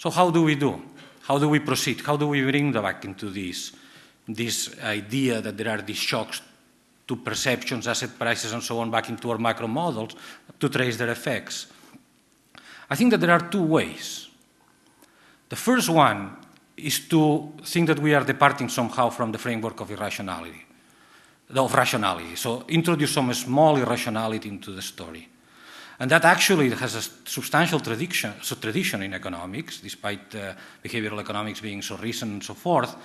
So how do we do? How do we proceed? How do we bring back into this idea that there are these shocks to perceptions, asset prices, and so on, back into our macro models to trace their effects? I think that there are two ways. The first one is to think that we are departing somehow from the framework of rationality. So introduce some small irrationality into the story. And that actually has a substantial tradition in economics, despite behavioral economics being so recent and so forth.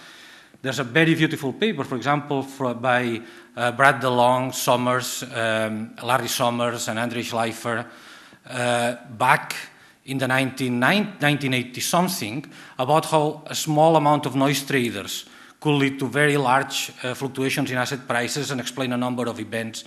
There's a very beautiful paper, for example, by Brad DeLong, Summers, Larry Summers, and Andrei Schleifer back in the 1980-something about how a small amount of noise traders could lead to very large fluctuations in asset prices and explain a number of events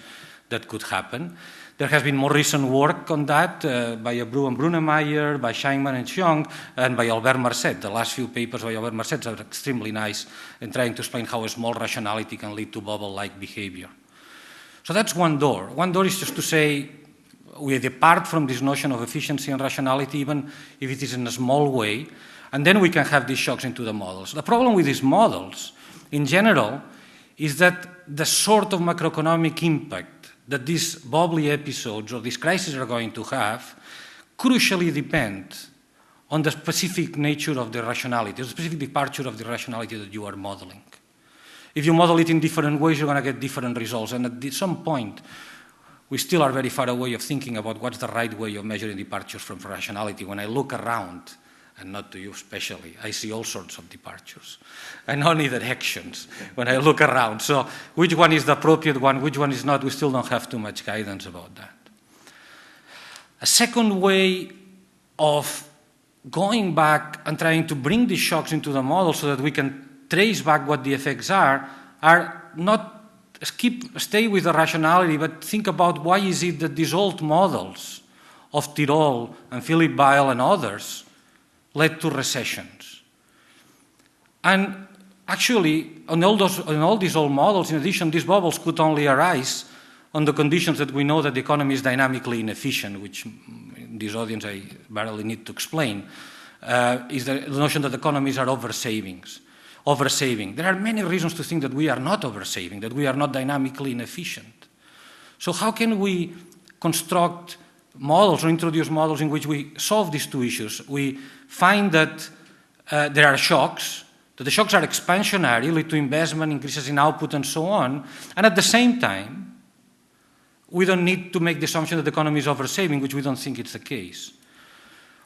that could happen. There has been more recent work on that by Abreu and Brunemeyer, by Scheinman and Xiong, and by Albert Marcet. The last few papers by Albert Marcet are extremely nice in trying to explain how a small rationality can lead to bubble-like behavior. So that's one door. One door is just to say we depart from this notion of efficiency and rationality, even if it is in a small way, and then we can have these shocks into the models. The problem with these models, in general, is that the sort of macroeconomic impact that these bubbly episodes or these crises are going to have crucially depend on the specific nature of the rationality, the specific departure of the rationality that you are modeling. If you model it in different ways, you're going to get different results. And at some point, we still are very far away of thinking about what's the right way of measuring departures from rationality. When I look around, and not to you especially, I see all sorts of departures, and only directions when I look around. So which one is the appropriate one, which one is not, we still don't have too much guidance about that. A second way of going back and trying to bring these shocks into the model so that we can trace back what the effects are not stay with the rationality, but think about why is it that these old models of Tirol and Philip Weil and others led to recessions. And actually, on all these old models, in addition, these bubbles could only arise on the conditions that we know that the economy is dynamically inefficient, which in this audience I barely need to explain, is the notion that economies are oversaving. There are many reasons to think that we are not oversaving, that we are not dynamically inefficient. So how can we construct models or introduce models in which we solve these two issues? We find that there are shocks, that the shocks are expansionary, lead to investment, increases in output, and so on, and at the same time, we don't need to make the assumption that the economy is oversaving, which we don't think it's the case.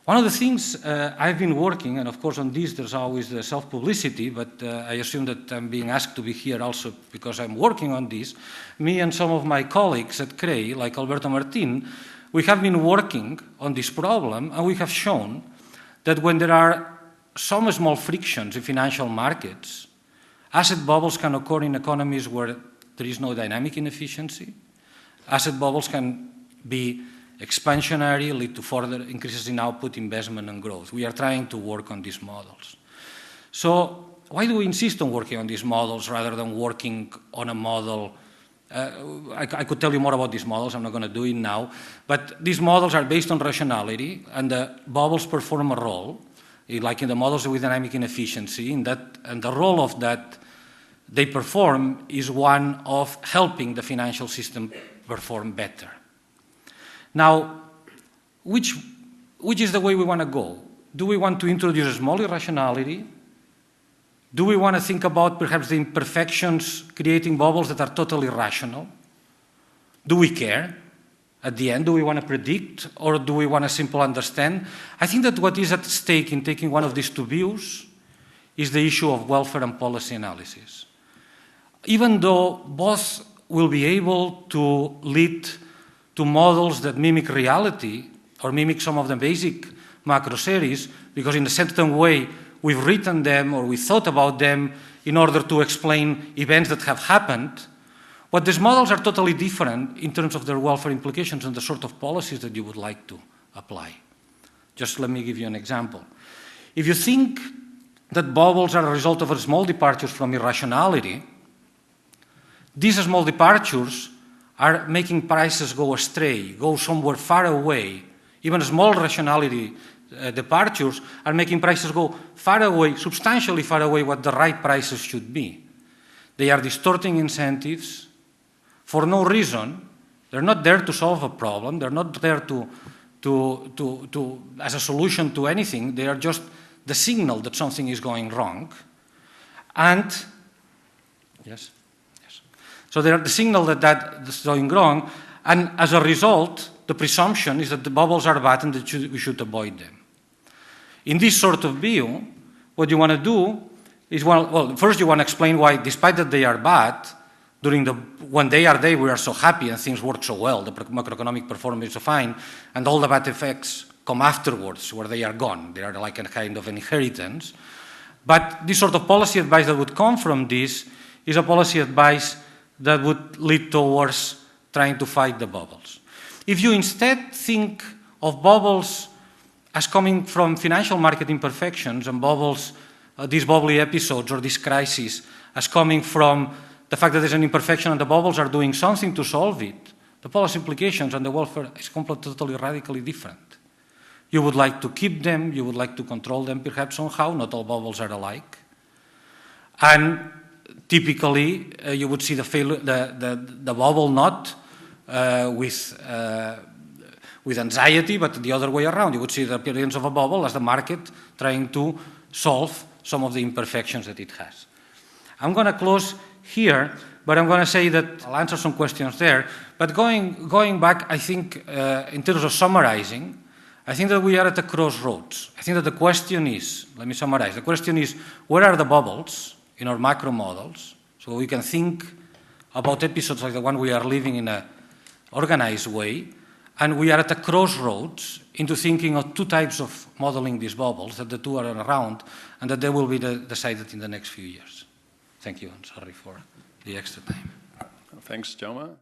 One of the things I've been working, and of course on this there's always the self-publicity, but I assume that I'm being asked to be here also because I'm working on this. Me and some of my colleagues at CREI, like Alberto Martin, we have been working on this problem, and we have shown that when there are some small frictions in financial markets, asset bubbles can occur in economies where there is no dynamic inefficiency. Asset bubbles can be expansionary, lead to further increases in output, investment, and growth. We are trying to work on these models. So why do we insist on working on these models rather than working on a model? I could tell you more about these models. I'm not going to do it now. But these models are based on rationality, and the bubbles perform a role, like in the models with dynamic inefficiency, and the role of that they perform is one of helping the financial system perform better. Now, which is the way we want to go? Do we want to introduce a small irrationality? Do we want to think about perhaps the imperfections creating bubbles that are totally rational? Do we care? At the end, do we want to predict, or do we want to simply understand? I think that what is at stake in taking one of these two views is the issue of welfare and policy analysis. Even though both will be able to lead to models that mimic reality or mimic some of the basic macro series, because in a certain way we've written them or we thought about them in order to explain events that have happened, but these models are totally different in terms of their welfare implications and the sort of policies that you would like to apply. Just let me give you an example. If you think that bubbles are a result of small departures from irrationality, these small departures are making prices go astray, go somewhere far away. Even a small rationality departures are making prices go far away, substantially far away what the right prices should be. They are distorting incentives for no reason. They're not there to solve a problem. They're not there as a solution to anything. They are just the signal that something is going wrong. And, yes. So they are the signal that that's going wrong. And as a result, the presumption is that the bubbles are bad and that we should avoid them. In this sort of view, what you want to do is, well, first you want to explain why, despite that they are bad, when they are there, we are so happy and things work so well, the macroeconomic performance is so fine, and all the bad effects come afterwards, where they are gone. They are like a kind of an inheritance. But this sort of policy advice that would come from this is a policy advice that would lead towards trying to fight the bubbles. If you instead think of bubbles as coming from financial market imperfections and bubbles, these bubbly episodes or these crises, as coming from the fact that there's an imperfection and the bubbles are doing something to solve it, the policy implications and the welfare is totally radically different. You would like to keep them, you would like to control them perhaps somehow, not all bubbles are alike. And typically you would see the bubble not with anxiety, but the other way around. You would see the appearance of a bubble as the market trying to solve some of the imperfections that it has. I'm going to close here, but I'm going to say that I'll answer some questions there. But going back, I think, in terms of summarizing, I think that we are at a crossroads. I think that the question is, let me summarize, the question is, where are the bubbles in our macro models, so we can think about episodes like the one we are living in an organized way, and we are at a crossroads into thinking of two types of modeling these bubbles, that the two are around, and that they will be decided in the next few years. Thank you, and sorry for the extra time. Thanks, Jaume.